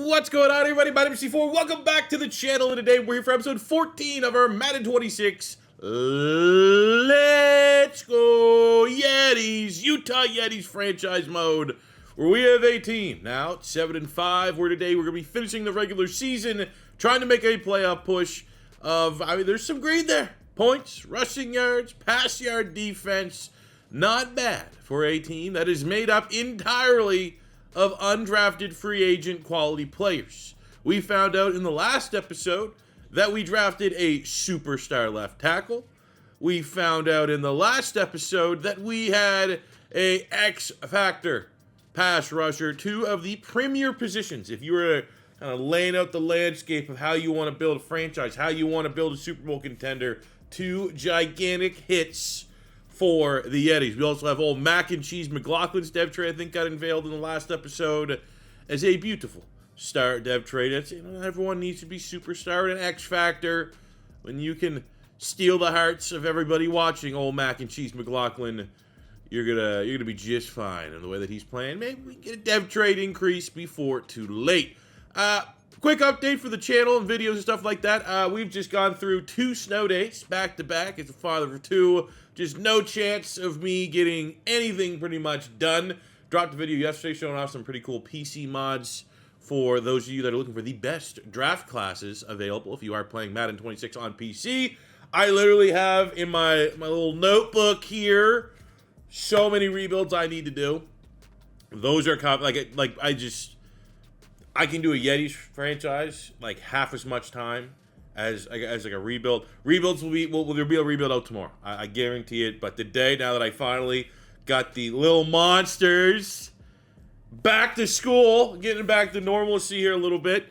What's going on, everybody? My name is C4. Welcome back to the channel, and today we're here for episode 14 of our Madden 26 Let's Go Yetis, Utah Yetis franchise mode, where we have a team. Now, it's 7-5, where today we're going to be finishing the regular season, trying to make a playoff push of, there's some green there. Points, rushing yards, pass yard defense. Not bad for a team that is made up entirely of undrafted free agent quality players. We found out in the last episode that we drafted a superstar left tackle. We found out in the last episode that we had a X-Factor pass rusher, two of the premier positions. If you were kind of laying out the landscape of how you want to build a franchise, how you want to build a Super Bowl contender, two gigantic hits for the Yetis. We also have old Mac and Cheese McLaughlin's dev trade, I think, got unveiled in the last episode as a beautiful star dev trade. It's, everyone needs to be superstar and X Factor. When you can steal the hearts of everybody watching old Mac and Cheese McLaughlin, you're gonna be just fine in the way that he's playing. Maybe we can get a dev trade increase before too late. Quick update for the channel and videos and stuff like that. We've just gone through 2 snow days back to back. As a father of 2, just no chance of me getting anything pretty much done. Dropped a video yesterday showing off some pretty cool PC mods for those of you that are looking for the best draft classes available if you are playing Madden 26 on PC. I literally have in my little notebook here so many rebuilds I need to do. Those are I can do a Yetis franchise like half as much time as like a rebuild. Rebuilds will there be a rebuild out tomorrow. I guarantee it. But today, now that I finally got the little monsters back to school, getting back to normalcy here a little bit.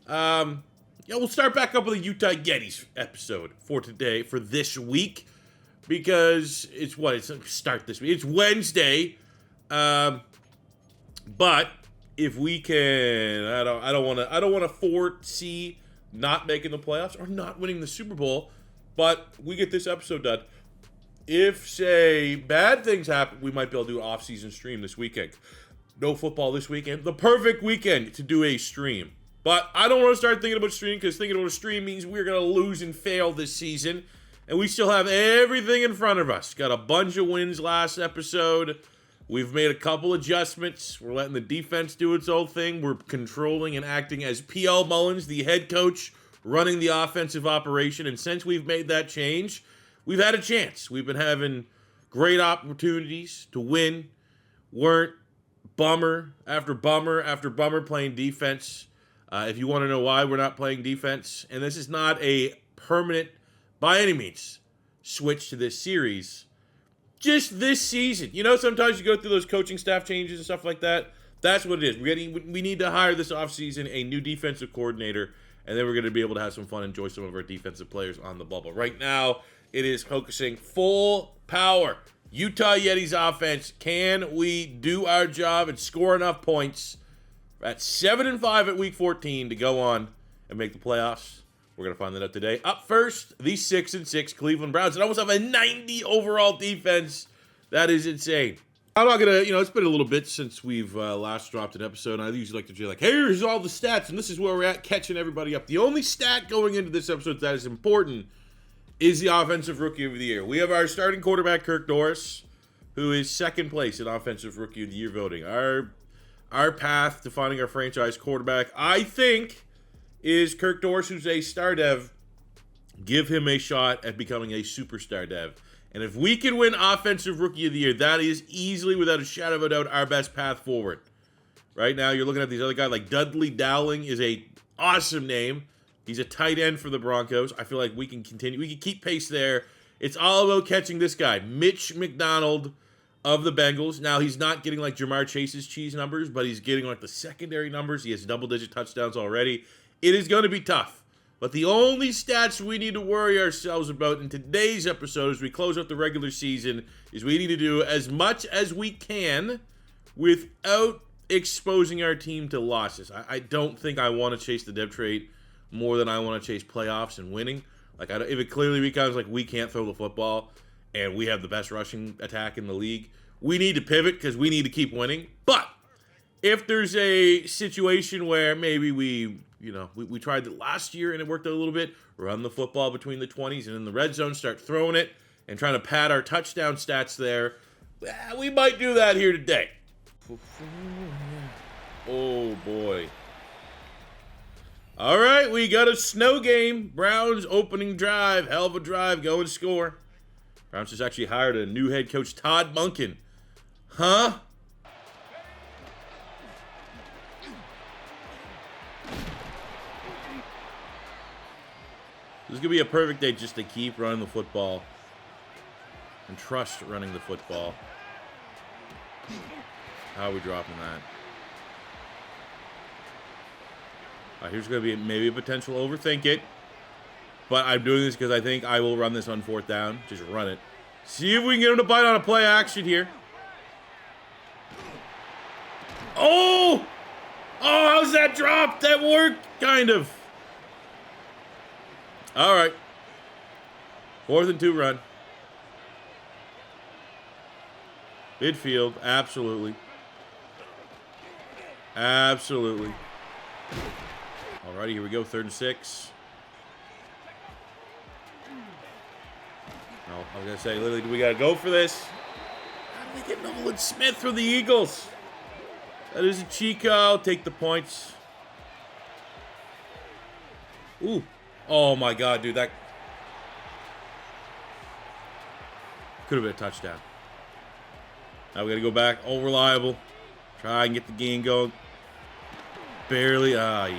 We'll start back up with a Utah Yetis episode for today, for this week, because it's start this week. It's Wednesday, but if we can, I don't want to foresee not making the playoffs or not winning the Super Bowl, but we get this episode done. If, say, bad things happen, we might be able to do an off-season stream this weekend. No football this weekend. The perfect weekend to do a stream. But I don't want to start thinking about stream, because thinking about a stream means we're going to lose and fail this season, and we still have everything in front of us. Got a bunch of wins last episode. We've made a couple adjustments. We're letting the defense do its own thing. We're controlling and acting as P.L. Mullins, the head coach, running the offensive operation. And since we've made that change, we've had a chance. We've been having great opportunities to win. Weren't bummer after bummer after bummer playing defense. If you want to know why we're not playing defense, and this is not a permanent, by any means, switch to this series, just this season. Sometimes you go through those coaching staff changes and stuff like that. That's what it is. We need to hire this offseason a new defensive coordinator, and then we're going to be able to have some fun and enjoy some of our defensive players on the bubble. Right now, it is focusing full power. Utah Yetis offense. Can we do our job and score enough points at 7-5 at week 14 to go on and make the playoffs? We're going to find that out today. Up first, the 6-6 Cleveland Browns. And almost have a 90 overall defense. That is insane. I'm not going to, it's been a little bit since we've last dropped an episode. And I usually like to do hey, here's all the stats. And this is where we're at, catching everybody up. The only stat going into this episode that is important is the Offensive Rookie of the Year. We have our starting quarterback, Kirk Dorris, who is second place in Offensive Rookie of the Year voting. Our path to finding our franchise quarterback, I think, is Kirk Dorris, who's a star dev. Give him a shot at becoming a superstar dev. And if we can win Offensive Rookie of the Year, that is easily, without a shadow of a doubt, our best path forward. Right now, you're looking at these other guys, like Dudley Dowling is a awesome name. He's a tight end for the Broncos. I feel like we can continue. We can keep pace there. It's all about catching this guy, Mitch McDonald of the Bengals. Now, he's not getting like Jamar Chase's cheese numbers, but he's getting like the secondary numbers. He has double-digit touchdowns already. It is going to be tough. But the only stats we need to worry ourselves about in today's episode as we close out the regular season is we need to do as much as we can without exposing our team to losses. I don't think I want to chase the dev trade more than I want to chase playoffs and winning. If it clearly becomes like we can't throw the football and we have the best rushing attack in the league, we need to pivot because we need to keep winning. But if there's a situation where maybe we tried it last year and it worked out a little bit, run the football between the 20s and in the red zone, start throwing it and trying to pad our touchdown stats there, we might do that here today. Oh, boy. All right, we got a snow game. Browns opening drive. Hell of a drive. Go and score. Browns just actually hired a new head coach, Todd Monken. Huh? This is going to be a perfect day just to keep running the football and trust running the football. How are we dropping that? All right, here's going to be maybe a potential overthink it. But I'm doing this because I think I will run this on 4th down. Just run it. See if we can get him to bite on a play action here. Oh! Oh, how's that drop? That worked, kind of. All right. 4th and 2 run. Midfield, absolutely. Absolutely. Alrighty, here we go, 3rd and 6. No, I was going to say, literally, do we got to go for this? How do we get Nolan Smith for the Eagles? That is a Chico. Take the points. Ooh. Oh, my God, dude. That could have been a touchdown. Now we got to go back. Oh, reliable. Try and get the game going. Barely. Ah,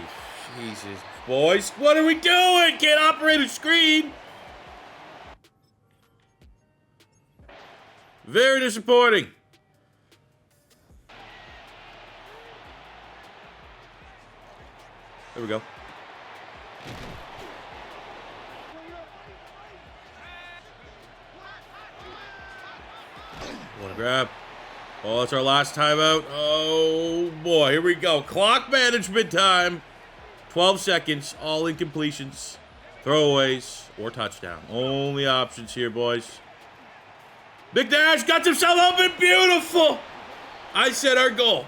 Jesus. Boys, what are we doing? Can't operate a screen. Very disappointing. There we go. Want to grab. Oh, that's our last timeout. Oh, boy. Here we go. Clock management time. 12 seconds. All incompletions. Throwaways or touchdown. Only options here, boys. Big Dash got himself open. Beautiful. I said our goal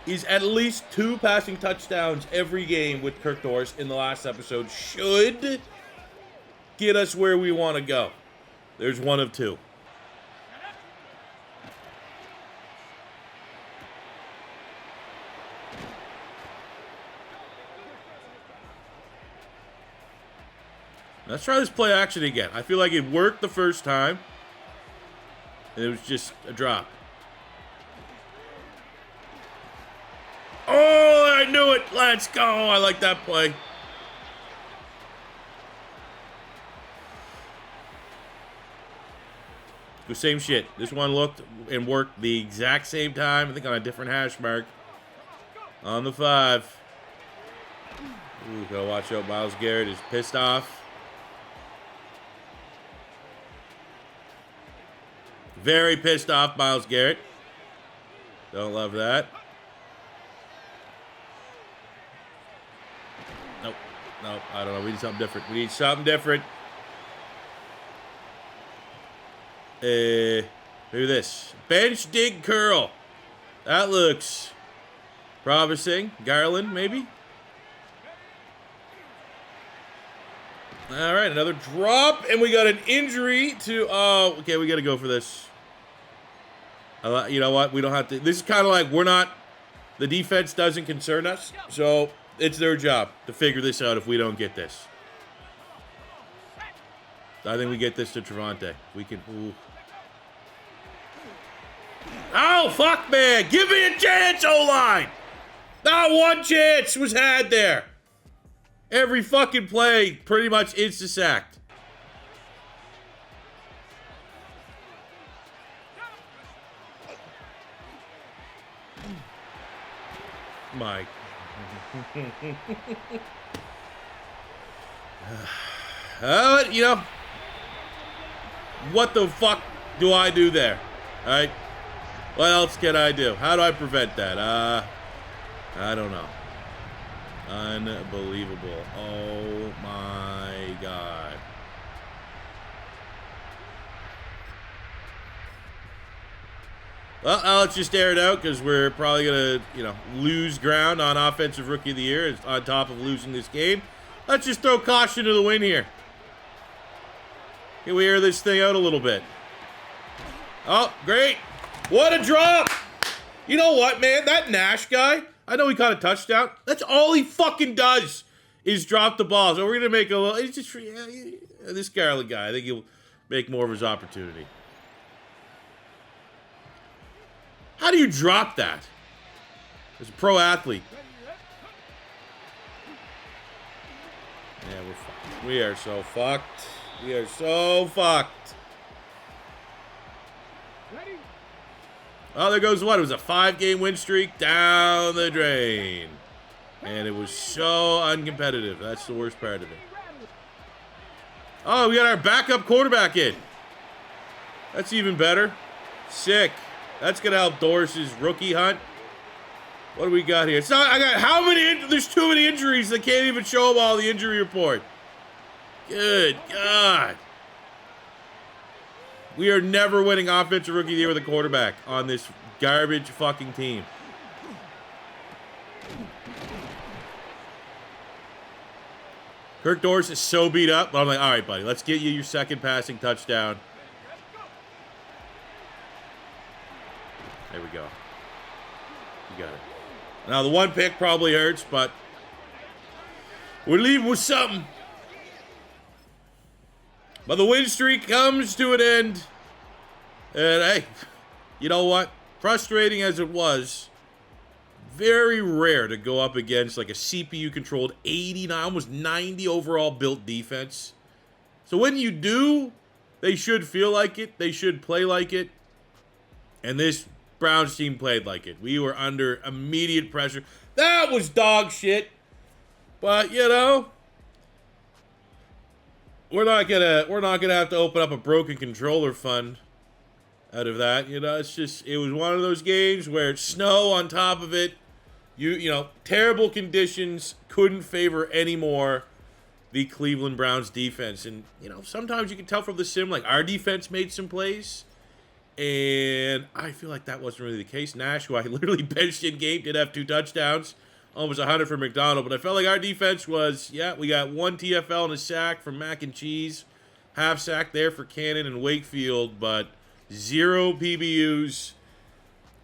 is at least 2 passing touchdowns every game with Kirk Doris in the last episode. Should get us where we want to go. There's 1 of 2. Let's try this play action again. I feel like it worked the first time. And it was just a drop. Oh, I knew it. Let's go. I like that play. The same shit. This one looked and worked the exact same time. I think on a different hash mark. On the 5. Ooh, gotta watch out. Myles Garrett is pissed off. Very pissed off, Myles Garrett. Don't love that. Nope. Nope. I don't know. We need something different. We need something different. Maybe this. Bench dig curl. That looks promising. Garland, maybe? All right, another drop, and we got an injury to... Oh, okay, we got to go for this. You know what? We don't have to... This is kind of like we're not... The defense doesn't concern us, so it's their job to figure this out if we don't get this. I think we get this to Trevante. We can... Ooh. Oh, fuck, man! Give me a chance, O-line! Not one chance was had there. Every fucking play pretty much insta-sacked. Mike. You know, what the fuck do I do there? All right? What else can I do? How do I prevent that? I don't know. Unbelievable. Oh my God. Well, let's just air it out because we're probably going to, lose ground on Offensive Rookie of the Year on top of losing this game. Let's just throw caution to the wind here. Can we air this thing out a little bit? Oh, great. What a drop. You know what, man? That Nash guy, I know he caught a touchdown. That's all he fucking does is drop the ball. So we're going to make a little... It's just, this Garland guy, I think he'll make more of his opportunity. How do you drop that? As a pro athlete. Yeah, we're fucked. We are so fucked. We are so fucked. Oh, there goes what? It was a 5-game win streak down the drain. And it was so uncompetitive. That's the worst part of it. Oh, we got our backup quarterback in. That's even better. Sick. That's going to help Doris's rookie hunt. What do we got here? It's not, I got how many, there's too many injuries that can't even show them all the injury report. Good God. We are never winning Offensive Rookie of the Year with a quarterback on this garbage fucking team. Kirk Doris is so beat up, but I'm like, all right, buddy, let's get you your second passing touchdown. There we go. You got it. Now, the one pick probably hurts, but we're leaving with something. But the win streak comes to an end. And, hey, you know what? Frustrating as it was, very rare to go up against like a CPU-controlled 89, almost 90 overall built defense. So when you do, they should feel like it. They should play like it. And this Browns team played like it. We were under immediate pressure. That was dog shit. But, we're not gonna have to open up a broken controller fund out of that. It's just, it was one of those games where it's snow on top of it. Terrible conditions couldn't favor anymore the Cleveland Browns defense. And, sometimes you can tell from the sim, like, our defense made some plays. And I feel like that wasn't really the case. Nash, who I literally benched in game, did have 2 touchdowns. Almost 100 for McDonald. But I felt like our defense was, we got 1 TFL and a sack from Mac and Cheese. Half sack there for Cannon and Wakefield. But 0 PBUs.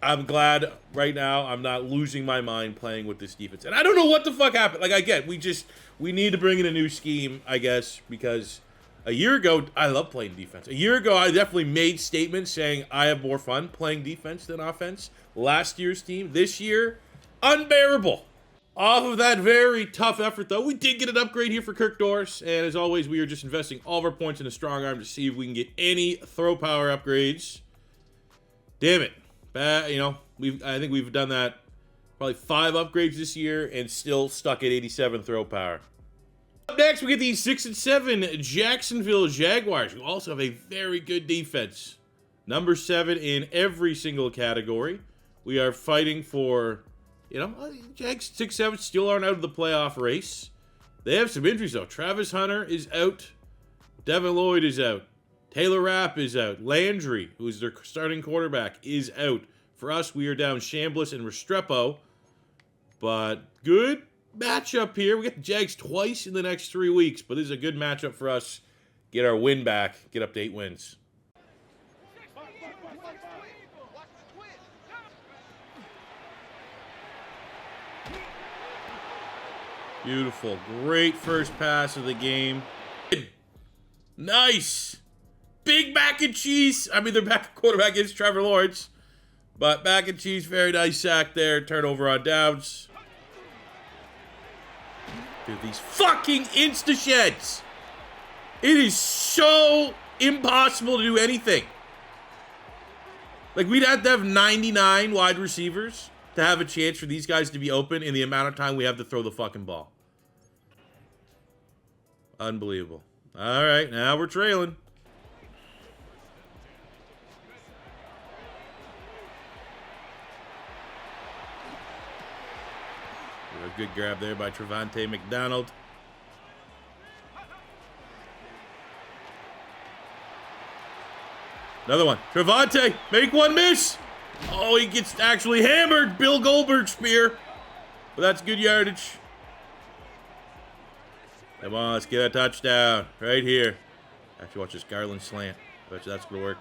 I'm glad right now I'm not losing my mind playing with this defense. And I don't know what the fuck happened. Like, again, we need to bring in a new scheme, I guess, because a year ago, I love playing defense. A year ago, I definitely made statements saying I have more fun playing defense than offense. Last year's team. This year, unbearable. Off of that very tough effort, though, we did get an upgrade here for Kirk Doris. And as always, we are just investing all of our points in a strong arm to see if we can get any throw power upgrades. Damn it. I think we've done that probably 5 upgrades this year and still stuck at 87 throw power. Up next, we get the 6-7 Jacksonville Jaguars, who also have a very good defense. Number 7 in every single category. We are fighting for, Jags 6-7 still aren't out of the playoff race. They have some injuries, though. Travis Hunter is out. Devin Lloyd is out. Taylor Rapp is out. Landry, who is their starting quarterback, is out. For us, we are down Chambliss and Restrepo. But good matchup here. We get the Jags twice in the next 3 weeks, but this is a good matchup for us. Get our win back. Get up to 8 wins. Beautiful. Great first pass of the game. Nice. Big Mac and Cheese. I mean, their back quarterback is Trevor Lawrence. But Mac and Cheese, very nice sack there. Turnover on downs. Dude, these fucking insta-sheds. It is so impossible to do anything. Like, we'd have to have 99 wide receivers to have a chance for these guys to be open in the amount of time we have to throw the fucking ball. Unbelievable. All right, now we're trailing. A good grab there by Trevante McDonald. Another one. Trevante, make one miss. Oh, he gets actually hammered. Bill Goldberg spear. But that's good yardage. Come on, let's get a touchdown right here. Actually, watch this Garland slant. I bet you that's going to work.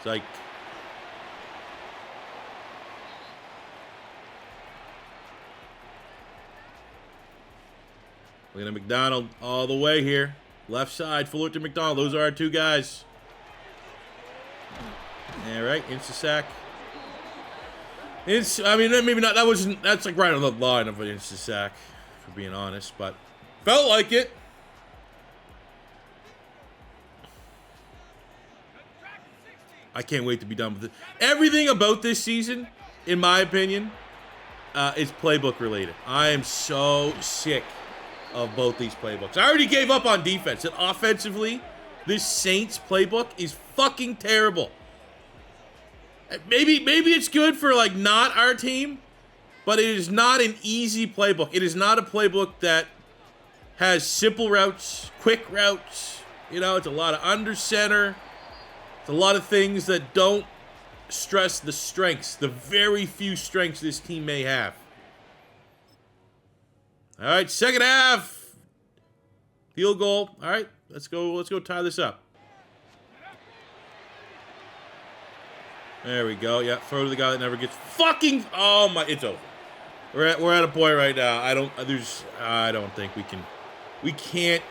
Psych. Look at McDonald all the way here. Left side, Fullerton, McDonald. Those are our two guys. Yeah, right. Insta sack. I mean, maybe not. That's like right on the line of an insta sack, for being honest, but felt like it. I can't wait to be done with it. Everything about this season, in my opinion, is playbook related. I am so sick of both these playbooks. I already gave up on defense, and offensively, this Saints playbook is fucking terrible. Maybe it's good for like not our team, but it is not an easy playbook. It is not a playbook that has simple routes, quick routes. You know, it's a lot of under center. It's a lot of things that don't stress the strengths, the very few strengths this team may have. All right, second half. Field goal. All right, let's go tie this up. There we go. Yeah, throw to the guy that never gets fucking. Oh my! It's over. We're at a point right now. I don't think we can. We can't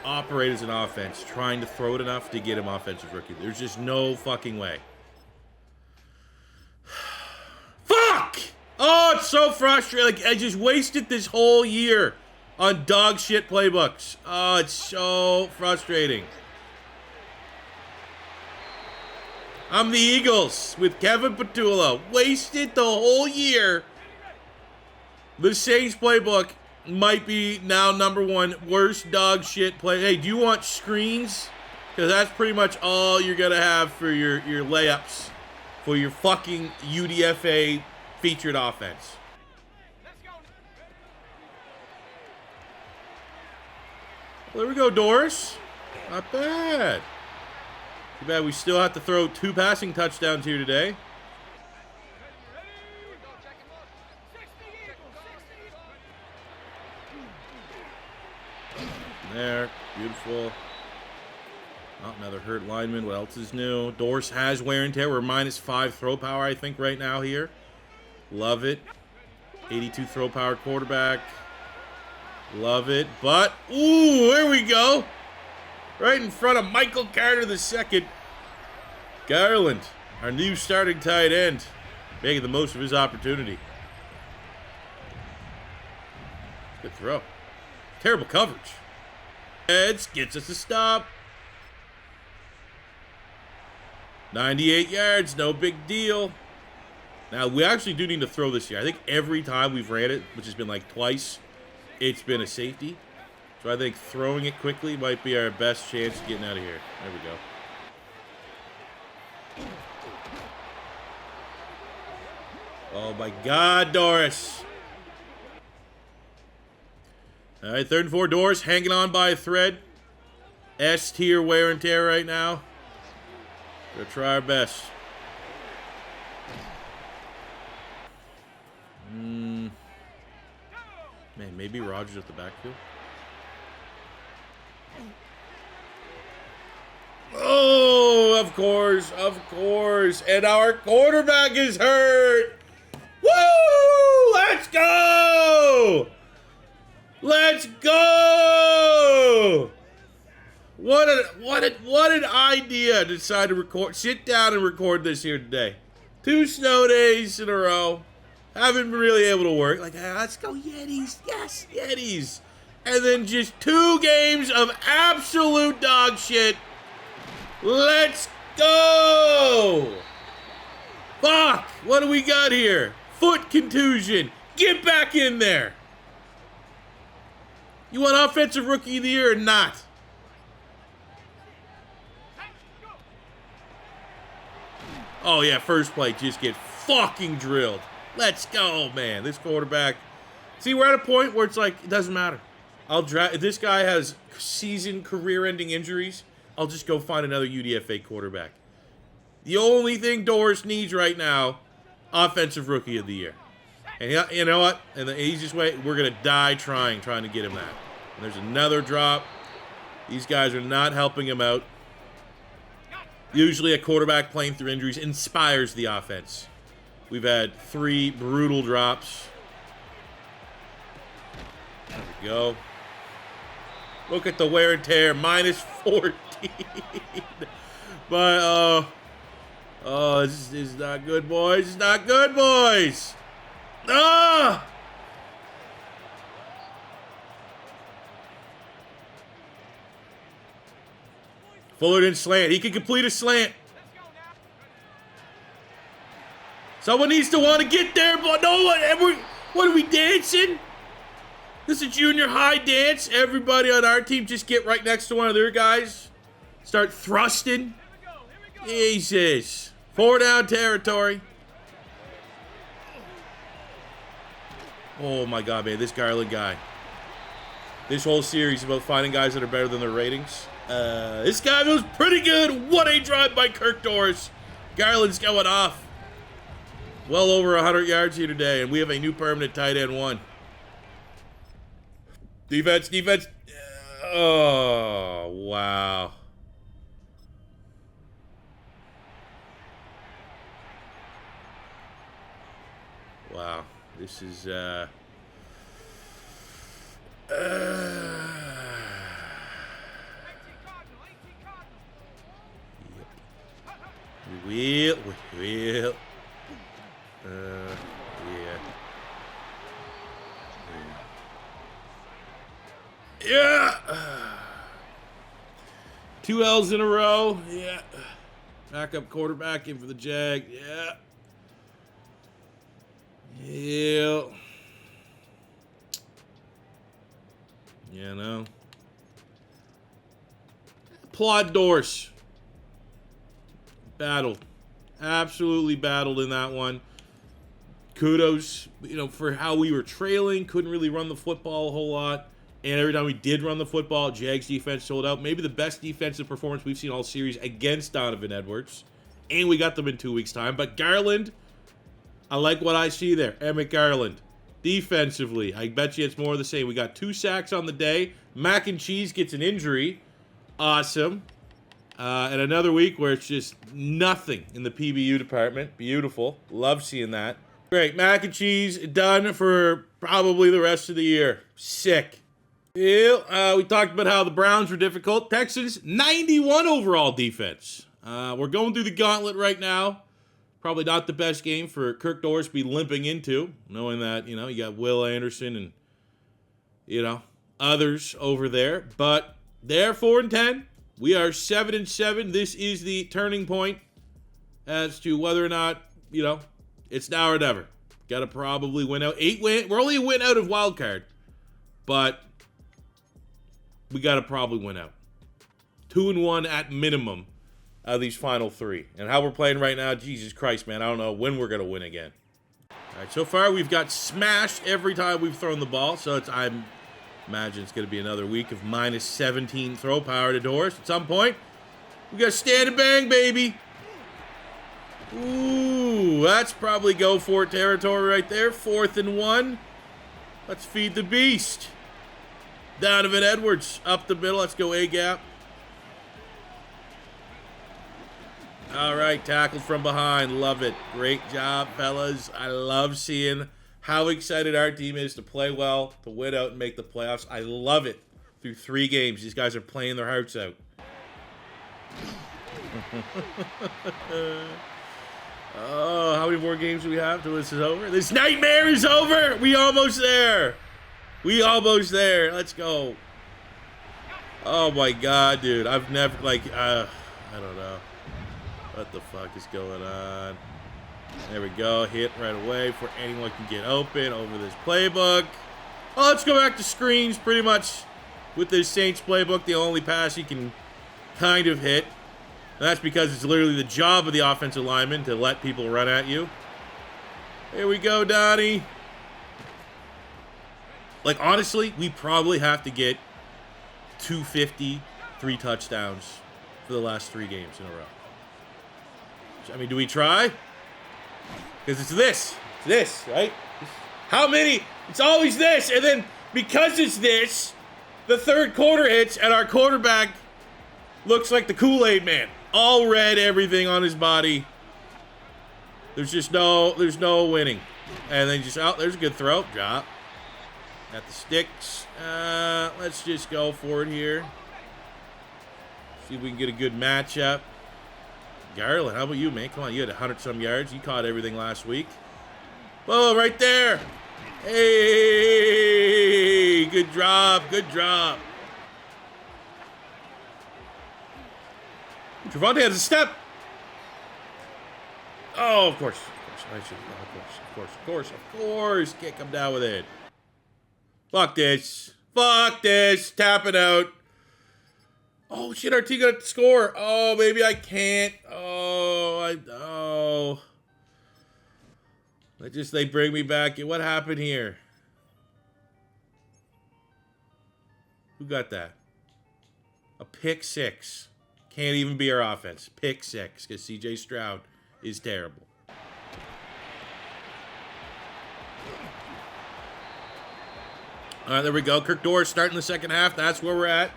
operate as an offense trying to throw it enough to get him offensive rookie. There's just no fucking way. Fuck! Oh, it's so frustrating. Like I just wasted this whole year on dog shit playbooks. Oh, it's so frustrating. I'm the Eagles with Kevin Petula. Wasted the whole year. The Saints playbook might be now #1 worst dog shit play. Hey, do you want screens? Because that's pretty much all you're going to have for your layups for your fucking UDFA featured offense. Well, there we go, Doris. Not bad. Too bad we still have to throw 2 passing touchdowns here today. There. Beautiful. Oh, another hurt lineman. What else is new? Doris has wear and tear. We're -5 throw power, I think, right now here. Love it. 82 throw power quarterback. Love it. But, ooh, there we go. Right in front of Michael Carter II. Garland, our new starting tight end, making the most of his opportunity. Good throw. Terrible coverage. Heads gets us a stop. 98 yards, no big deal. Now, we actually do need to throw this year. I think every time we've ran it, which has been like twice, it's been a safety. So I think throwing it quickly might be our best chance of getting out of here. There we go. Oh my God, Doris. All right, 3rd and 4, Doris hanging on by a thread. S tier wear and tear right now. We're gonna try our best. Man, maybe Rogers at the backfield. Oh, of course. And our quarterback is hurt. Woo! Let's go! Let's go! What an idea to decide to sit down and record this here today. 2 snow days in a row. Haven't been really able to work. Like, let's go Yetis. Yes, Yetis. And then just 2 games of absolute dog shit. Let's go! Fuck! What do we got here? Foot contusion. Get back in there. You want offensive rookie of the year or not? Oh yeah, first play, just get fucking drilled. Let's go, man. This quarterback. See, we're at a point where it's like, it doesn't matter. I'll draft. If this guy has season career-ending injuries, I'll just go find another UDFA quarterback. The only thing Doris needs right now, offensive rookie of the year. And you know what? And the easiest way, we're going to die trying to get him that. And there's another drop. These guys are not helping him out. Usually a quarterback playing through injuries inspires the offense. We've had 3 brutal drops. There we go. Look at the wear and tear, minus 14. But, this is not good, boys. It's not good, boys. Ah! Fullerton slant. He can complete a slant. Someone needs to want to get there, but no one. What are we dancing? This is a junior high dance. Everybody on our team just get right next to one of their guys. Start thrusting. Jesus. 4 down territory. Oh my God, man. This Garland guy. This whole series is about finding guys that are better than their ratings. This guy was pretty good. What a drive by Kirk Doris. Garland's going off. Well over 100 yards here today, and we have a new permanent tight end 1. Defense. Oh, wow. Wow. This is, Yep. We will. Yeah. 2 L's in a row. Yeah. Backup quarterback in for the Jag. Yeah. Yeah. You know. Applaud Dorse. Battled. Absolutely battled in that one. Kudos, for how we were trailing. Couldn't really run the football a whole lot. And every time we did run the football, Jags defense sold out. Maybe the best defensive performance we've seen all series against Donovan Edwards. And we got them in 2 weeks' time. But Garland, I like what I see there. Emmett Garland. Defensively, I bet you it's more of the same. We got 2 sacks on the day. Mac and Cheese gets an injury. Awesome. And another week where it's just nothing in the PBU department. Beautiful. Love seeing that. Great. Mac and Cheese done for probably the rest of the year. Sick. Yeah, we talked about how the Browns were difficult. Texans, 91 overall defense. We're going through the gauntlet right now. Probably not the best game for Kirk Doris to be limping into, knowing that, you got Will Anderson and, others over there. But they're 4-10. We are 7-7. This is the turning point as to whether or not, it's now or never. Got to probably win out. 8 win. We're only a win out of wild card, but we got to probably win out. 2-1 at minimum out of these final 3. And how we're playing right now, Jesus Christ, man, I don't know when we're going to win again. All right, so far we've got smashed every time we've thrown the ball, so I imagine it's going to be another week of minus 17 throw power to Doris at some point. We got stand and bang, baby. Ooh, that's probably go for it territory right there. 4th and 1. Let's feed the beast. Donovan Edwards up the middle. Let's go A-gap. All right, tackled from behind. Love it. Great job, fellas. I love seeing how excited our team is to play well, to win out and make the playoffs. I love it. Through 3 games, these guys are playing their hearts out. Oh, how many more games do we have till this is over? This nightmare is over. We almost there. Let's go. Oh my God, dude. I've never I don't know. What the fuck is going on? There we go. Hit right away before anyone can get open over this playbook. Oh, let's go back to screens pretty much with this Saints playbook. The only pass you can kind of hit. And that's because it's literally the job of the offensive lineman to let people run at you. Here we go, Donnie. Like, honestly, we probably have to get 250, 3 touchdowns for the last 3 games in a row. I mean, do we try? Because it's this. It's this, right? How many? It's always this. And then because it's this, the third quarter hits and our quarterback looks like the Kool-Aid man. All red, everything on his body. There's no winning. And then just, oh, there's a good throw. Drop. Got the sticks. Let's just go for it here. See if we can get a good matchup. Garland, how about you, man? Come on, you had 100-some yards. You caught everything last week. Oh, right there. Hey, good drop, good drop. Trevante has a step. Oh, of course. Of course. Can't come down with it. Fuck this. Tap it out. Oh, shit, our team got to score. Oh, maybe I can't. They bring me back. What happened here? Who got that? A pick 6. Can't even be our offense. Pick 6, because CJ Stroud is terrible. All right, there we go. Kirk Dorr starting the second half. That's where we're at.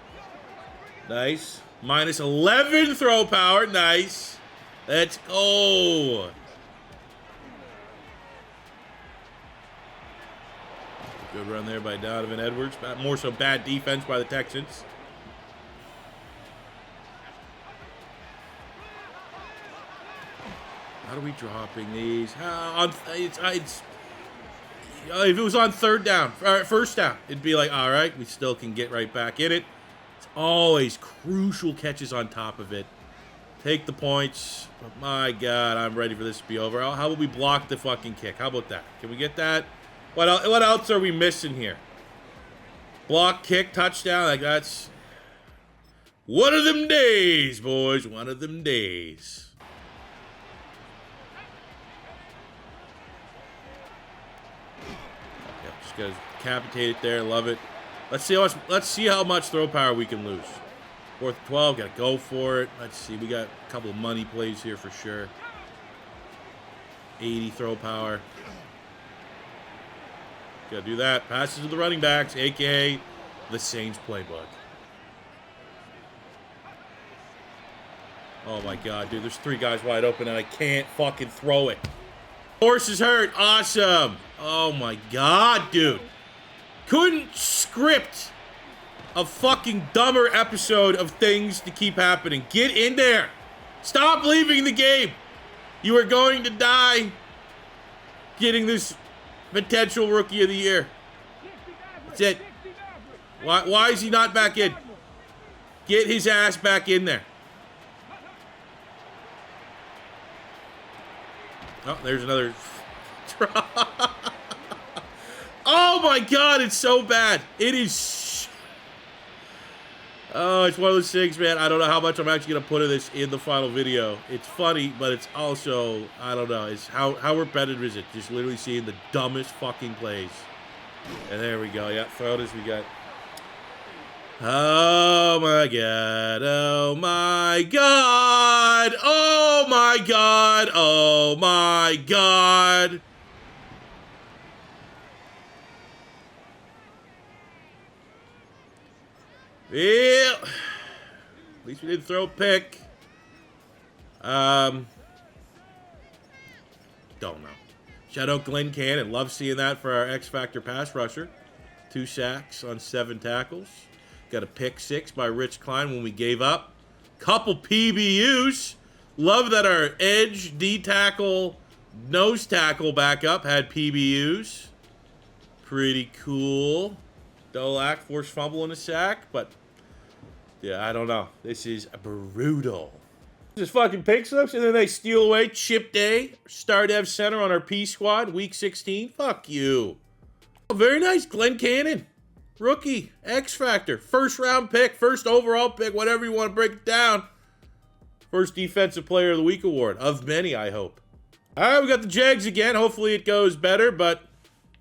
Nice. Minus 11 throw power. Nice. Let's go. Good run there by Donovan Edwards. More so bad defense by the Texans. How are we dropping these? If it was on first down, it'd be like, all right, we still can get right back in it. It's always crucial catches on top of it. Take the points. But my God, I'm ready for this to be over. How about we block the fucking kick? How about that? Can we get that? What else are we missing here? Block, kick, touchdown. Like, that's one of them days, boys. One of them days. Just gotta decapitate it there. Love it. Let's see how much throw power we can lose. 4th and 12. Gotta go for it. Let's see. We got a couple of money plays here for sure. 80 throw power. Gotta do that. Passes to the running backs, a.k.a. the Saints playbook. Oh, my God, dude. There's 3 guys wide open, and I can't fucking throw it. Horse is hurt. Awesome. Oh, my God, dude. Couldn't script a fucking dumber episode of things to keep happening. Get in there. Stop leaving the game. You are going to die getting this potential rookie of the year. That's it. Why is he not back in? Get his ass back in there. Oh, there's another. Oh my God, it's so bad. It is. Oh, it's one of those things, man. I don't know how much I'm actually going to put of this in the final video. It's funny, but it's also, I don't know. It's how repetitive is it? Just literally seeing the dumbest fucking plays. And there we go. Yeah, throw it as we got. Oh my God. Oh my God. Oh my God. Oh my God. Yeah. At least we didn't throw a pick. Don't know. Shout out Glenn Cannon. Love seeing that for our X Factor pass rusher. 2 sacks on 7 tackles. Got a pick 6 by Rich Klein when we gave up. Couple PBUs. Love that our edge, D-tackle, nose tackle backup had PBUs. Pretty cool. Dolak forced fumble and a sack, but yeah, I don't know. This is brutal. Just fucking pick slips, and then they steal away Chip Day, star dev center on our P squad, week 16. Fuck you. Oh, very nice, Glenn Cannon. Rookie, X Factor, 1st round pick, 1st overall pick, whatever you want to break it down. 1st Defensive Player of the Week award, of many, I hope. All right, we got the Jags again. Hopefully it goes better, but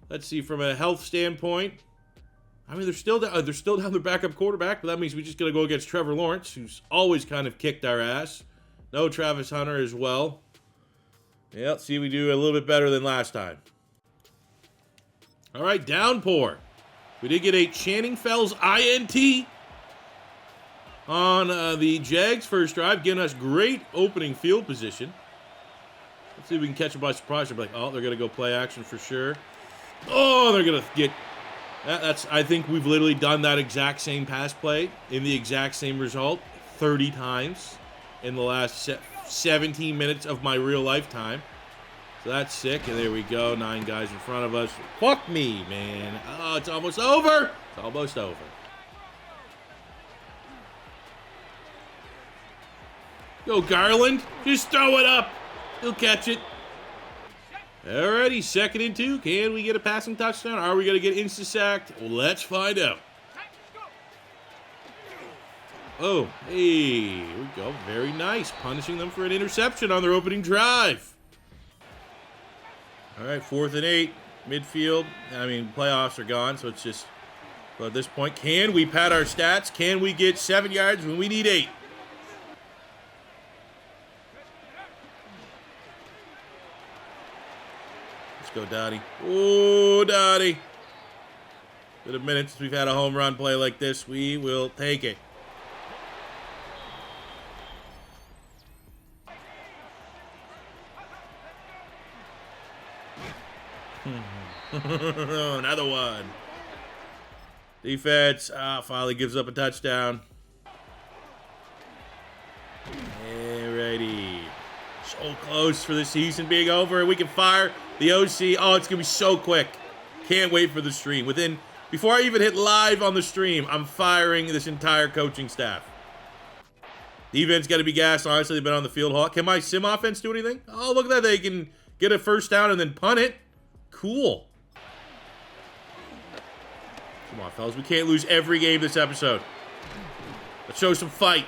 let's see, from a health standpoint, I mean, they're still down their backup quarterback, but that means we just got to go against Trevor Lawrence, who's always kind of kicked our ass. No Travis Hunter as well. Yeah, let's see if we do a little bit better than last time. All right, downpour. We did get a Channing Fells INT on the Jags first drive, giving us great opening field position. Let's see if we can catch them by surprise. They're like, oh, they're going to go play action for sure. Oh, they're going to get... I think we've literally done that exact same pass play in the exact same result 30 times in the last 17 minutes of my real lifetime. So that's sick. And there we go. 9 guys in front of us. Fuck me, man. Oh, it's almost over. It's almost over. Go, Garland. Just throw it up. He'll catch it. Alrighty, 2nd and 2. Can we get a passing touchdown? Are we going to get insta-sacked? Well, let's find out. Oh, hey, here we go. Very nice. Punishing them for an interception on their opening drive. All right, 4th and 8. Midfield. I mean, playoffs are gone, so it's just... But at this point, can we pad our stats? Can we get 7 yards when we need 8? Go, Dottie. Oh, Dottie. Been a minute since we've had a home run play like this. We will take it. Another one. Defense finally gives up a touchdown. Alrighty. So close for the season being over. We can fire the OC. Oh, it's going to be so quick. Can't wait for the stream. Before I even hit live on the stream, I'm firing this entire coaching staff. Defense got to be gassed. Honestly, they've been on the field hawk. Can my sim offense do anything? Oh, look at that. They can get a first down and then punt it. Cool. Come on, fellas. We can't lose every game this episode. Let's show some fight.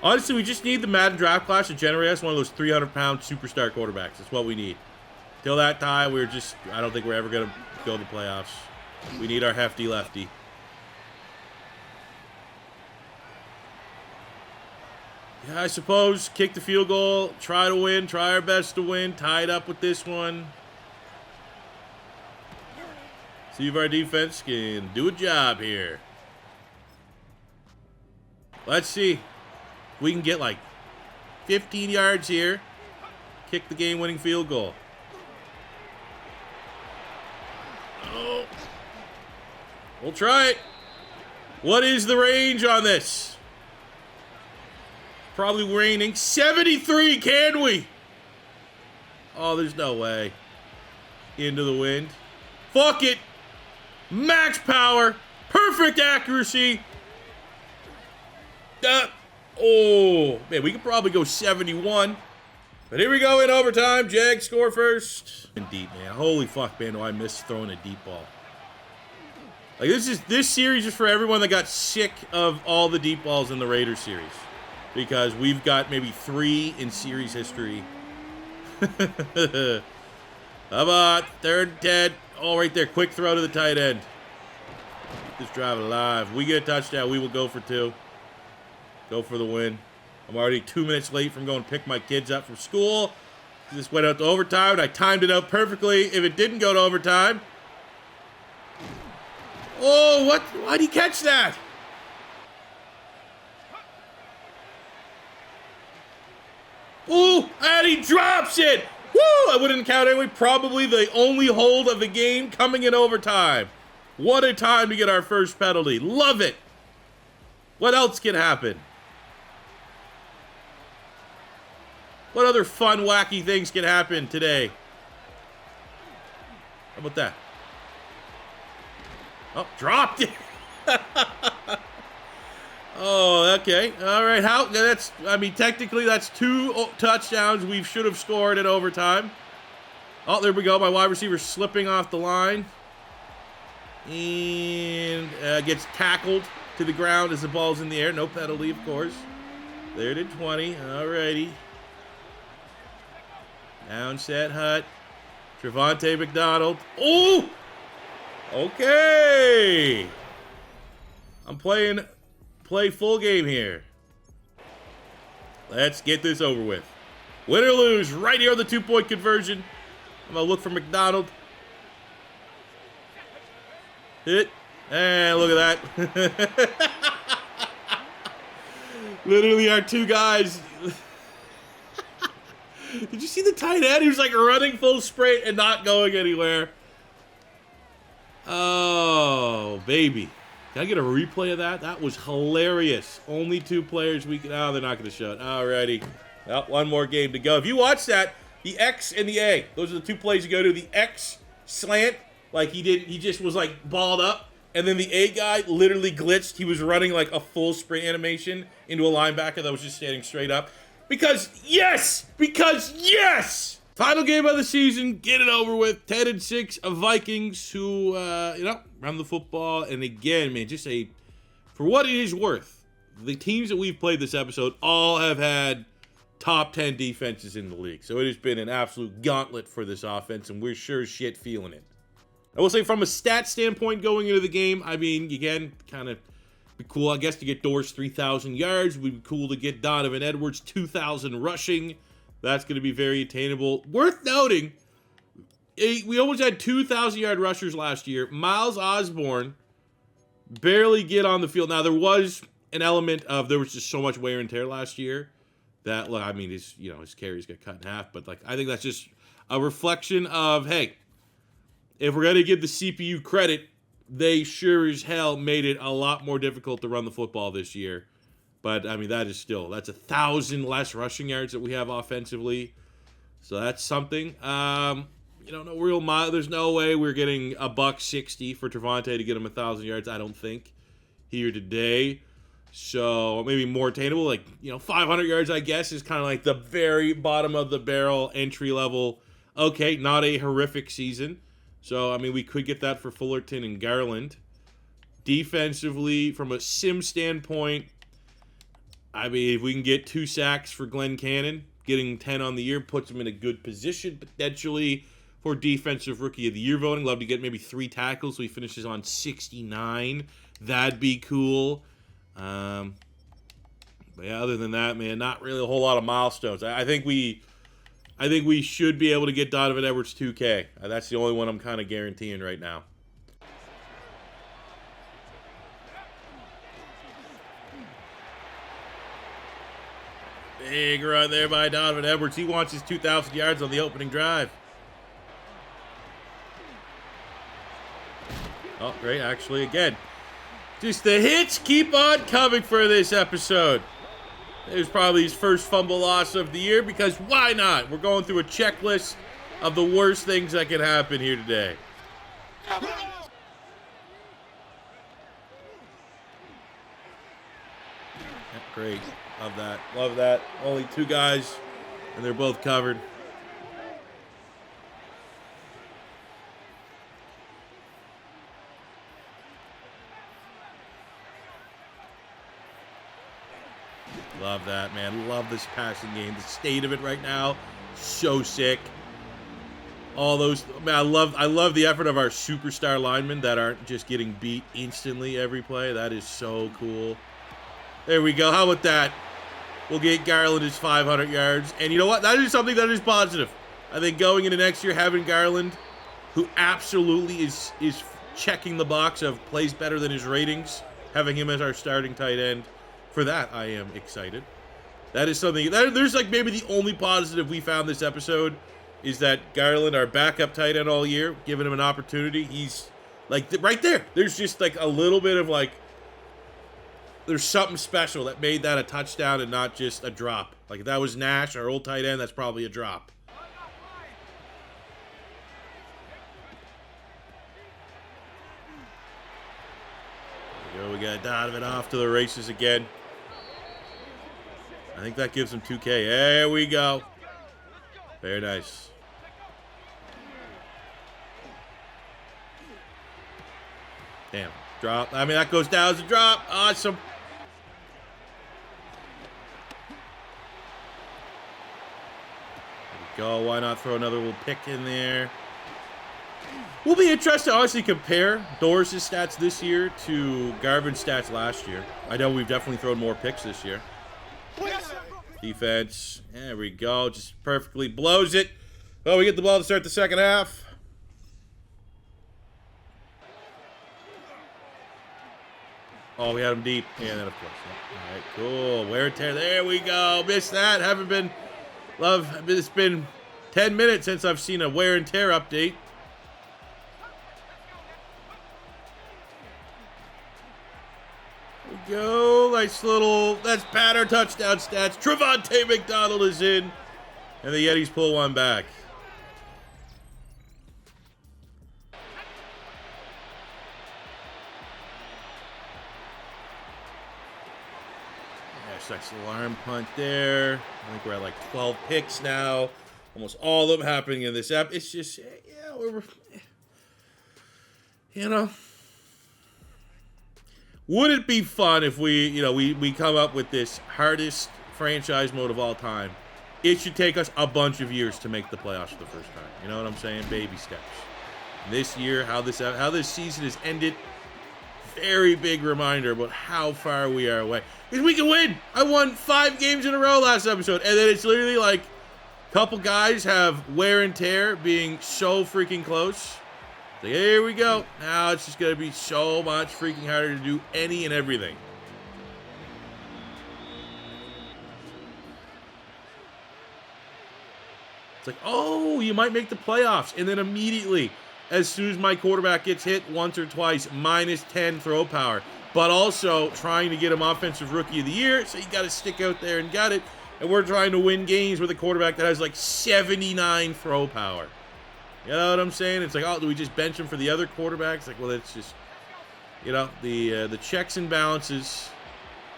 Honestly, we just need the Madden draft class to generate us one of those 300-pound superstar quarterbacks. That's what we need. Till that time, I don't think we're ever going to go to the playoffs. We need our hefty lefty. Yeah, I suppose kick the field goal, try to win, try our best to win, tie it up with this one. See if our defense can do a job here. Let's see. We can get like 15 yards here. Kick the game-winning field goal. Oh. We'll try it. What is the range on this? Probably raining. 73, can we? Oh, there's no way. Into the wind. Fuck it. Max power. Perfect accuracy. Oh, man, we could probably go 71. But here we go in overtime. Jags score first. And deep, man. Holy fuck, man, do I miss throwing a deep ball. Like, this series is for everyone that got sick of all the deep balls in the Raiders series. Because we've got maybe 3 in series history. How about 3rd and 10? Oh, right there. Quick throw to the tight end. Keep this drive alive. We get a touchdown. We will go for 2. Go for the win. I'm already 2 minutes late from going to pick my kids up from school. This went out to overtime, and I timed it out perfectly. If it didn't go to overtime... Oh, what? Why'd he catch that? Ooh, and he drops it. Woo! I wouldn't count anyway. Probably the only hold of the game coming in overtime. What a time to get our first penalty. Love it. What else can happen? What other fun, wacky things can happen today? How about that? Oh, dropped it. Oh, okay. All right. Technically, that's 2 touchdowns we should have scored in overtime. Oh, there we go. My wide receiver slipping off the line. And gets tackled to the ground as the ball's in the air. No penalty, of course. There to 20. All righty. Down set hut. Trevonte McDonald. Oh! Okay. I'm play full game here. Let's get this over with. Win or lose, right here on the 2-point conversion. I'm going to look for McDonald. Hit. And look at that. Literally our two guys. Did you see the tight end? He was like running full sprint and not going anywhere. Oh, baby. Can I get a replay of that? That was hilarious. Only 2 players we can... Oh, they're not going to show it. Alrighty. Well, one more game to go. If you watch that, the X and the A, those are the 2 plays you go to. The X slant, like he just was like balled up. And then the A guy literally glitched. He was running like a full sprint animation into a linebacker that was just standing straight up. Because yes! Because yes! Final game of the season, get it over with. 10-6 of Vikings who, run the football. And again, man, just for what it is worth, the teams that we've played this episode all have had top 10 defenses in the league. So it has been an absolute gauntlet for this offense, and we're sure as shit feeling it. I will say from a stat standpoint going into the game, I mean, again, kind of be cool, I guess, to get Doors 3,000 yards. Would be cool to get Donovan Edwards 2,000 rushing. That's going to be very attainable. Worth noting, we almost had 2,000-yard rushers last year. Miles Osborne barely get on the field. Now, there was an element of there was just so much wear and tear last year that, look, I mean, his carries got cut in half. But, like, I think that's just a reflection of, hey, if we're going to give the CPU credit, they sure as hell made it a lot more difficult to run the football this year. But, I mean, that's 1,000 less rushing yards that we have offensively. So that's something. There's no way we're getting $160 for Trevontae to get him 1,000 yards, I don't think, here today. So maybe more attainable, 500 yards, I guess, is kind of like the very bottom of the barrel, entry level. Okay, not a horrific season. So, I mean, we could get that for Fullerton and Garland. Defensively, from a sim standpoint, I mean, if we can get 2 sacks for Glenn Cannon, getting 10 on the year puts him in a good position, potentially, for Defensive Rookie of the Year voting. Love to get maybe 3 tackles so he finishes on 69. That'd be cool. But yeah, other than that, man, not really a whole lot of milestones. I think we should be able to get Donovan Edwards 2K. That's the only one I'm kind of guaranteeing right now. Big run there by Donovan Edwards. He wants his 2,000 yards on the opening drive. Oh, great. Actually, again, just the hits keep on coming for this episode. It was probably his first fumble loss of the year because why not? We're going through a checklist of the worst things that can happen here today. Great. Love that. Love that. Only 2 guys, and they're both covered. Love that, man. Love this passing game. The state of it right now, so sick. All those, man, I love the effort of our superstar linemen that aren't just getting beat instantly every play. That is so cool. There we go. How about that? We'll get Garland his 500 yards. And you know what? That is something that is positive. I think going into next year, having Garland, who absolutely is checking the box of plays better than his ratings, having him as our starting tight end, for that, I am excited. That is something, there's like maybe the only positive we found this episode is that Garland, our backup tight end all year, giving him an opportunity. He's like right there. There's just like a little bit of like, there's something special that made that a touchdown and not just a drop. Like if that was Nash, our old tight end, that's probably a drop. There we go. We got Donovan off to the races again. I think that gives him 2K. There we go. Very nice. Damn. Drop. I mean, that goes down as a drop. Awesome. There we go. Why not throw another little pick in there? Will be interesting to honestly compare Doris' stats this year to Garvin's stats last year. I know we've definitely thrown more picks this year. Defense. There we go. Just perfectly blows it. Oh, we get the ball to start the second half. Oh, we had him deep. And then, of course. Yeah. All right, cool. Wear and tear. There we go. Missed that. Haven't been... It's been 10 minutes since I've seen a wear and tear update. There we go. Nice little... That's pattern touchdown stats. Trevante McDonald is in. And the Yetis pull one back. Nice alarm punt there. I think we're at like 12 picks now. Almost all of them happening in this app. It's just, yeah, you know. Would it be fun if we come up with this hardest franchise mode of all time? It should take us a bunch of years to make the playoffs for the first time. You know what I'm saying? Baby steps. This year, how this season has ended, very big reminder about how far we are away. Because we can win. I won 5 games in a row last episode. And then it's literally like a couple guys have wear and tear being so freaking close. Like, here we go. Now it's just going to be so much freaking harder to do any and everything. It's like, oh, you might make the playoffs. And then immediately, as soon as my quarterback gets hit once or twice, minus 10 throw power. But also trying to get him Offensive Rookie of the Year, so you got to stick out there and got it. And we're trying to win games with a quarterback that has like 79 throw power. You know what I'm saying? It's like, oh, do we just bench him for the other quarterbacks? Like, well, it's just, you know, the checks and balances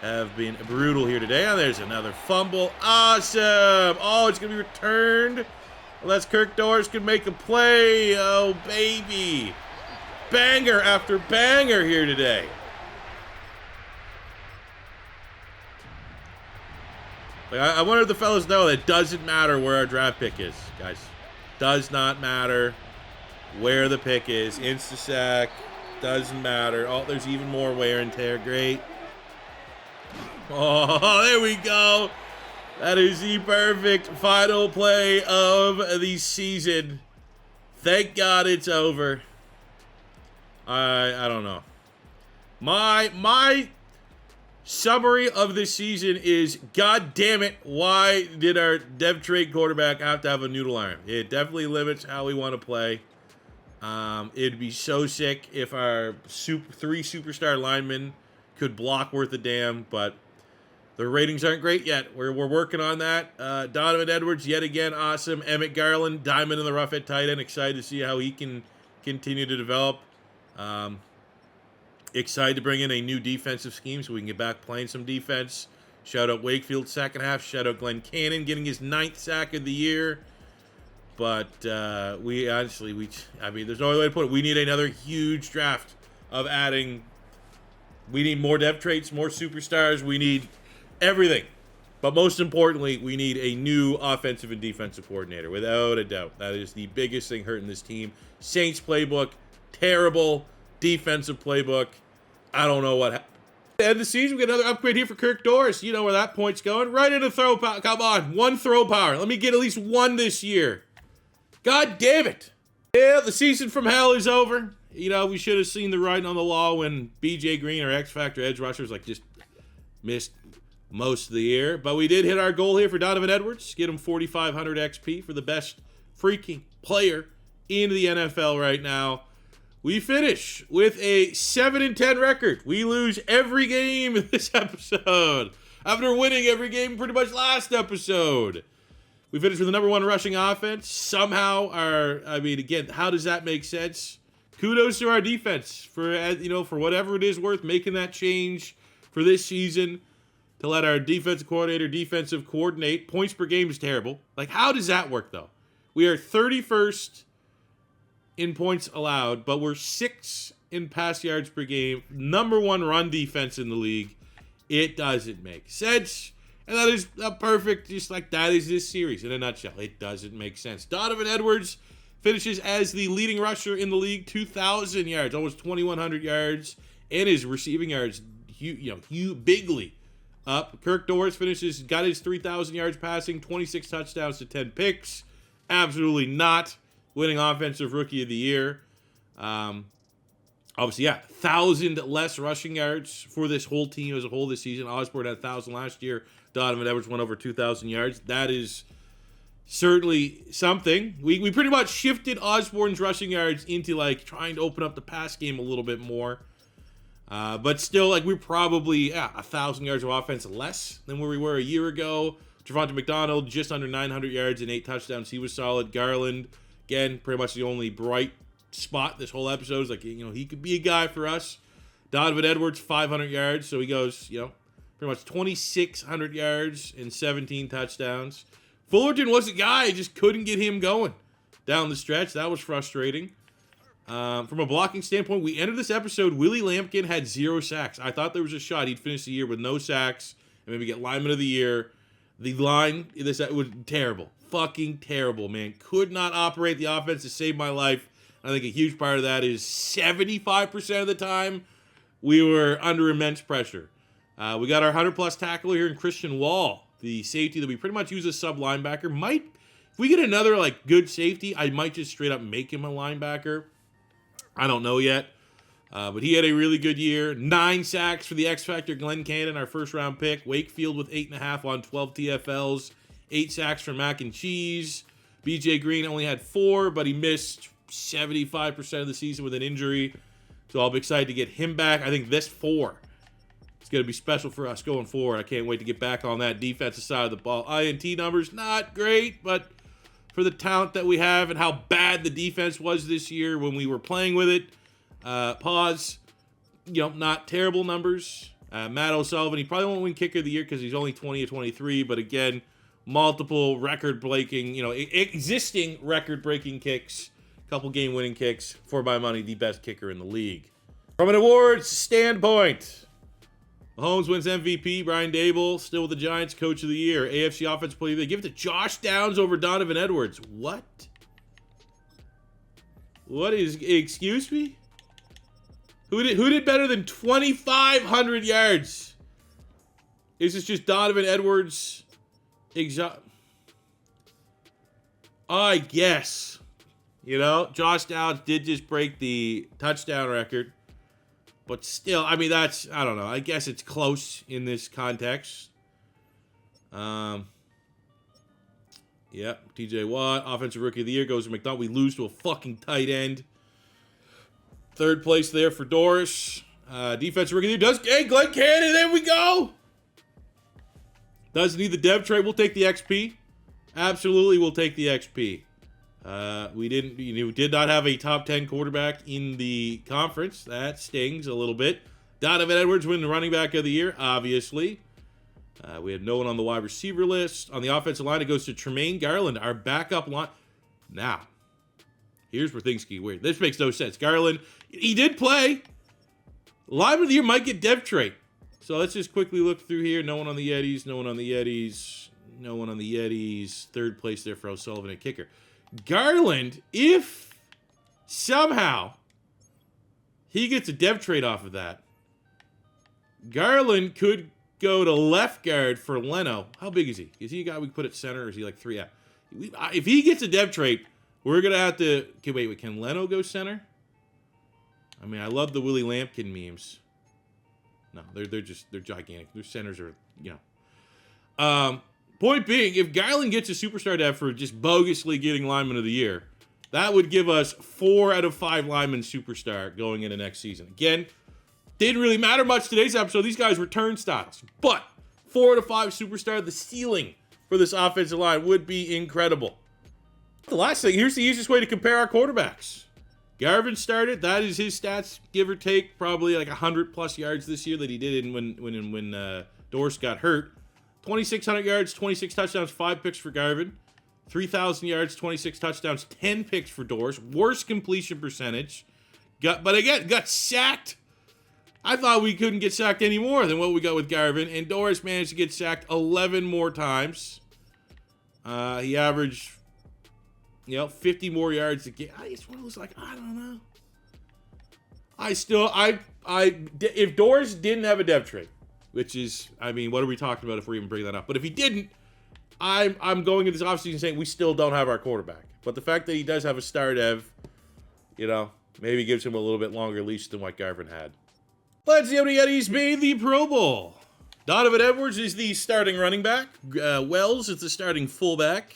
have been brutal here today. Oh, there's another fumble. Awesome. Oh, it's going to be returned. Unless Kirk Doris can make a play. Oh, baby. Banger after banger here today. Like, I wonder if the fellas know that it doesn't matter where our draft pick is, guys. Does not matter where the pick is. Insta-sack. Doesn't matter. Oh, there's even more wear and tear. Great. Oh, there we go. That is the perfect final play of the season. Thank God it's over. I don't know. My summary of this season is, God damn it, why did our dev trade quarterback have to have a noodle arm? It definitely limits how we want to play. It'd be so sick if our 3 superstar linemen could block worth a damn, but the ratings aren't great yet. We're working on that. Donovan Edwards, yet again, awesome. Emmett Garland, diamond in the rough at tight end. Excited to see how he can continue to develop. Excited to bring in a new defensive scheme so we can get back playing some defense. Shout out Wakefield second half. Shout out Glenn Cannon getting his 9th sack of the year. But I mean, there's no other way to put it. We need another huge draft of adding. We need more depth traits, more superstars. We need everything. But most importantly, we need a new offensive and defensive coordinator, without a doubt. That is the biggest thing hurting this team. Saints playbook, terrible. Defensive playbook, I don't know what happened. At the end of the season, we get another upgrade here for Kirk Doris. You know where that point's going. Right into throw power. Come on, 1 throw power. Let me get at least 1 this year. God damn it. Yeah, the season from hell is over. You know, we should have seen the writing on the wall when BJ Green, our X Factor edge rushers, like just missed most of the year. But we did hit our goal here for Donovan Edwards. Get him 4,500 XP for the best freaking player in the NFL right now. We finish with a 7-10 record. We lose every game in this episode after winning every game pretty much last episode. We finished with the number 1 rushing offense. Somehow, again, how does that make sense? Kudos to our defense for whatever it is worth making that change for this season to let our defensive coordinate. Points per game is terrible. Like, how does that work, though? We are 31st in points allowed, but we're 6th in pass yards per game. Number 1 run defense in the league. It doesn't make sense. And that is a perfect, just like that is this series in a nutshell. It doesn't make sense. Donovan Edwards, finishes as the leading rusher in the league, 2,000 yards, almost 2,100 yards, and his receiving yards, bigly up. Kirk Doris finishes, got his 3,000 yards passing, 26 touchdowns to 10 picks. Absolutely not winning Offensive Rookie of the Year. Obviously, 1,000 less rushing yards for this whole team as a whole this season. Osborne had 1,000 last year. Donovan Edwards went over 2,000 yards. That is certainly something. We pretty much shifted Osborne's rushing yards into like trying to open up the pass game a little bit more. But still, like, we're probably 1,000 yards of offense less than where we were a year ago. Javonte McDonald just under 900 yards and 8 touchdowns. He was solid. Garland, again, pretty much the only bright spot this whole episode. Is like, he could be a guy for us. Donovan Edwards, 500 yards. So he goes, pretty much 2,600 yards and 17 touchdowns. Fullerton was a guy, just couldn't get him going down the stretch. That was frustrating. From a blocking standpoint, we ended this episode. Willie Lampkin had 0 sacks. I thought there was a shot he'd finish the year with no sacks and maybe get lineman of the year. The line, this was terrible. Fucking terrible, man. Could not operate the offense to save my life. I think a huge part of that is 75% of the time we were under immense pressure. We got our 100-plus tackler here in Christian Wall, the safety that we pretty much use as sub linebacker. If we get another like good safety, I might just straight up make him a linebacker. I don't know yet. But he had a really good year. 9 sacks for the X Factor Glenn Cannon, our first-round pick. Wakefield with 8.5 on 12 TFLs. 8 sacks for Mac and Cheese. BJ Green only had 4, but he missed 75% of the season with an injury. So I'll be excited to get him back. I think this 4 is going to be special for us going forward. I can't wait to get back on that defensive side of the ball. INT numbers, not great, but for the talent that we have and how bad the defense was this year when we were playing with it, not terrible numbers. Matt O'Sullivan, he probably won't win kicker of the year because he's only 20 or 23, but again, multiple record-breaking, existing record-breaking kicks, couple game-winning kicks, for my money, the best kicker in the league. From an awards standpoint, Mahomes wins MVP. Brian Dable, still with the Giants, Coach of the Year. AFC Offensive Player of the Year. Give it to Josh Downs over Donovan Edwards. What? Excuse me? Who did better than 2,500 yards? Is this just Donovan Edwards? I guess. Josh Downs did just break the touchdown record. But still, I don't know. I guess it's close in this context. TJ Watt, Offensive Rookie of the Year, goes to McDonald. We lose to a fucking tight end. 3rd place there for Doris. Defensive Rookie of the Year Glenn Cannon, there we go! Doesn't need the dev trade. We'll take the XP. Absolutely, we'll take the XP. We did not have a top 10 quarterback in the conference. That stings a little bit. Donovan Edwards win the running back of the year, obviously. We had no one on the wide receiver list. On the offensive line, it goes to Tremaine Garland, our backup line. Now, here's where things get weird. This makes no sense. Garland, he did play. Lineman of the year might get dev trait. So let's just quickly look through here. No one on the Yetis. No one on the Yetis. No one on the Yetis. 3rd place there for O'Sullivan at kicker. Garland, if somehow he gets a dev trade off of that, Garland could go to left guard for Leno. How big is he? Is he a guy we put at center, or is he like 3? Yeah. If he gets a dev trade, we're going to have to... Okay, wait, can Leno go center? I love the Willie Lampkin memes. No, they're gigantic. Their centers are, Point being, if Garland gets a superstar dev for just bogusly getting lineman of the year, that would give us 4 out of 5 lineman superstar going into next season. Again, didn't really matter much today's episode. These guys were turnstiles. But 4 out of 5 superstar, the ceiling for this offensive line would be incredible. The last thing, here's the easiest way to compare our quarterbacks. Garvin started. That is his stats, give or take, probably like 100-plus yards this year that he did when Doris got hurt. 2,600 yards, 26 touchdowns, 5 picks for Garvin. 3,000 yards, 26 touchdowns, 10 picks for Doris. Worst completion percentage. Got sacked. I thought we couldn't get sacked any more than what we got with Garvin. And Doris managed to get sacked 11 more times. He averaged you know, 50 more yards a game. It's one of those, like, I don't know. If Doors didn't have a dev trade, which is, I mean, what are we talking about if we're even bringing that up? But if he didn't, I'm going into this offseason saying we still don't have our quarterback. But the fact that he does have a star dev, you know, maybe gives him a little bit longer leash than what Garvin had. Let's see how the Yetis made the Pro Bowl. Donovan Edwards is the starting running back. Wells is the starting fullback.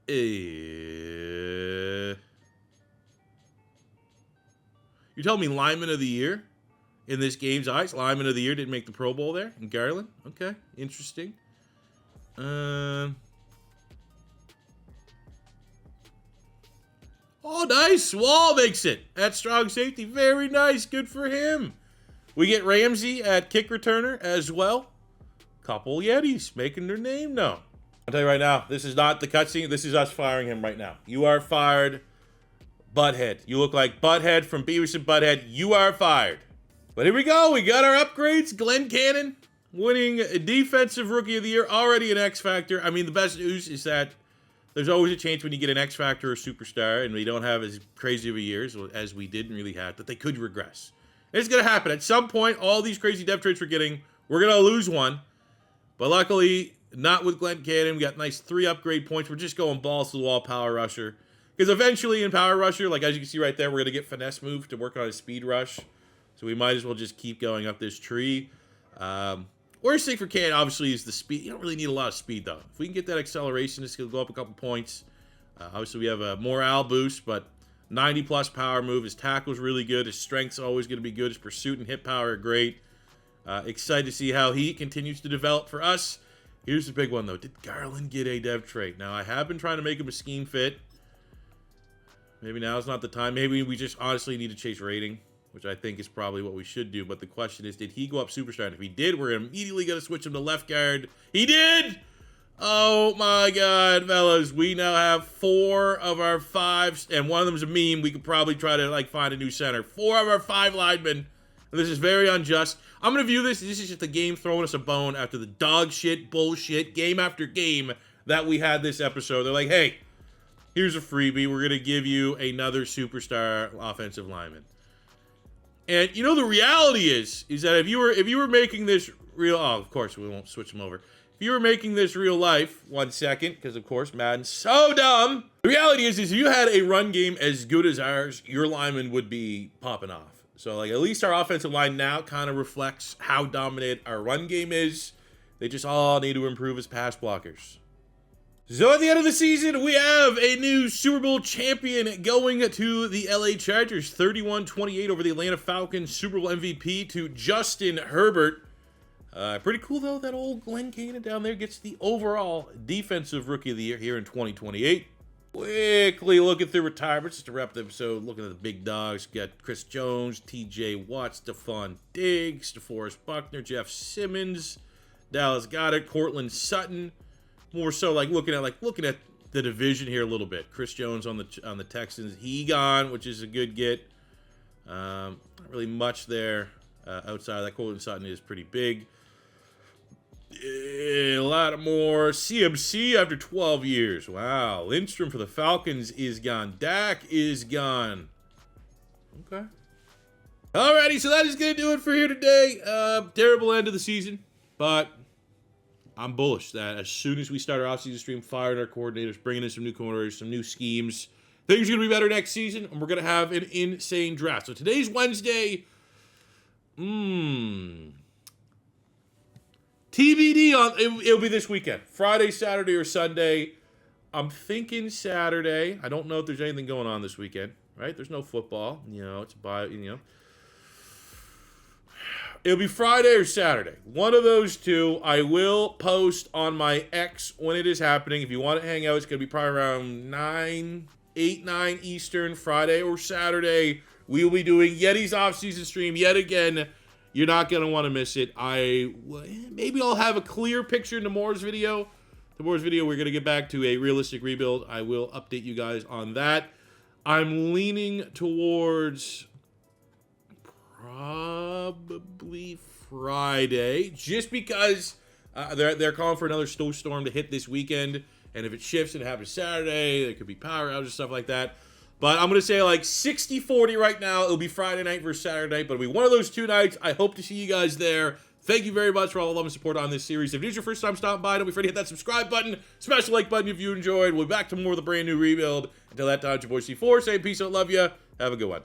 You're telling me lineman of the year in this game's eyes? Lineman of the year didn't make the Pro Bowl there in Garland? Okay, interesting. Oh, nice. Wall makes it at strong safety. Very nice. Good for him. We get Ramsey at kick returner as well. Couple Yetis making their name known. I'll tell you right now, this is not the cutscene. This is us firing him right now. You are fired, Butthead. You look like Butthead from Beavis and Butthead. You are fired. But here we go. We got our upgrades. Glenn Cannon winning Defensive Rookie of the Year. Already an X Factor. I mean, the best news is that there's always a chance when you get an X Factor or superstar and we don't have as crazy of a year as we didn't really have, that they could regress. It's going to happen. At some point, all these crazy dev traits we're getting, we're going to lose one. But luckily, not with Glenn Cannon. We got nice 3 upgrade points. We're just going balls to the wall Power Rusher. Because eventually in Power Rusher, like as you can see right there, we're going to get Finesse Move to work on his Speed Rush. So we might as well just keep going up this tree. Worst thing for Cannon, obviously, is the speed. You don't really need a lot of speed, though. If we can get that acceleration, it's going to go up a couple points. Obviously, we have a morale boost, but 90-plus power move. His tackle's really good. His strength's always going to be good. His pursuit and hit power are great. Excited to see how he continues to develop for us. Here's the big one, though. Did Garland get a dev trait? Now, I have been trying to make him a scheme fit. Maybe now's not the time. Maybe we just honestly need to chase rating, which I think is probably what we should do. But the question is, did he go up superstar? And if he did, we're immediately going to switch him to left guard. He did! Oh, my God, fellas. We now have 4 of our 5, and one of them is a meme. We could probably try to, like, find a new center. 4 of our 5 linemen. And this is very unjust. I'm going to view this. This is just the game throwing us a bone after the dog shit, bullshit, game after game that we had this episode. They're like, hey, here's a freebie. We're going to give you another superstar offensive lineman. And you know the reality is that if you were making this real, oh, of course we won't switch them over. If you were making this real life, 1 second, because of course Madden's so dumb. The reality is if you had a run game as good as ours, your lineman would be popping off. So like at least our offensive line now kind of reflects how dominant our run game is. They just all need to improve as pass blockers. So at the end of the season, we have a new Super Bowl champion going to the LA Chargers, 31-28 over the Atlanta Falcons, Super Bowl MVP to Justin Herbert. Pretty cool, though, that old Glenn Cannon down there gets the overall Defensive Rookie of the Year here in 2028. Quickly looking through retirements just to wrap the episode, looking at the big dogs. Got Chris Jones, T.J. Watt, Stephon Diggs, DeForest Buckner, Jeff Simmons, Dallas Goedert, Cortland Sutton. More so like looking at the division here a little bit. Chris Jones on the Texans, he gone, which is a good get. Not really much there outside of that. Cortland Sutton is pretty big. A lot more CMC after 12 years. Wow. Lindstrom for the Falcons is gone. Dak is gone. Okay. Alrighty, so that is going to do it for here today. Terrible end of the season, but I'm bullish that as soon as we start our offseason stream, firing our coordinators, bringing in some new coordinators, some new schemes, things are going to be better next season, and we're going to have an insane draft. So today's Wednesday. TBD on it'll be this weekend. Friday, Saturday, or Sunday. I'm thinking Saturday. I don't know if there's anything going on this weekend, right? There's no football. You know, it's it'll be Friday or Saturday. One of those two. I will post on my X when it is happening. If you want to hang out, it's going to be probably around 8, 9 Eastern, Friday or Saturday. We will be doing Yeti's offseason stream yet again. You're not going to want to miss it. Maybe I'll have a clear picture in tomorrow's video. Tomorrow's video, we're going to get back to a realistic rebuild. I will update you guys on that. I'm leaning towards probably Friday, just because they're calling for another snowstorm to hit this weekend, And if it shifts and it happens Saturday, there could be power outages, stuff like that. But I'm going to say like 60-40 right now. It'll be Friday night versus Saturday night, but it'll be one of those 2 nights. I hope to see you guys there. Thank you very much for all the love and support on this series. If it is your first time stopping by, don't be afraid to hit that subscribe button. Smash the like button if you enjoyed. We'll be back to more of the brand new rebuild. Until that time, it's your boy C4 saying peace out, love ya. Have a good one.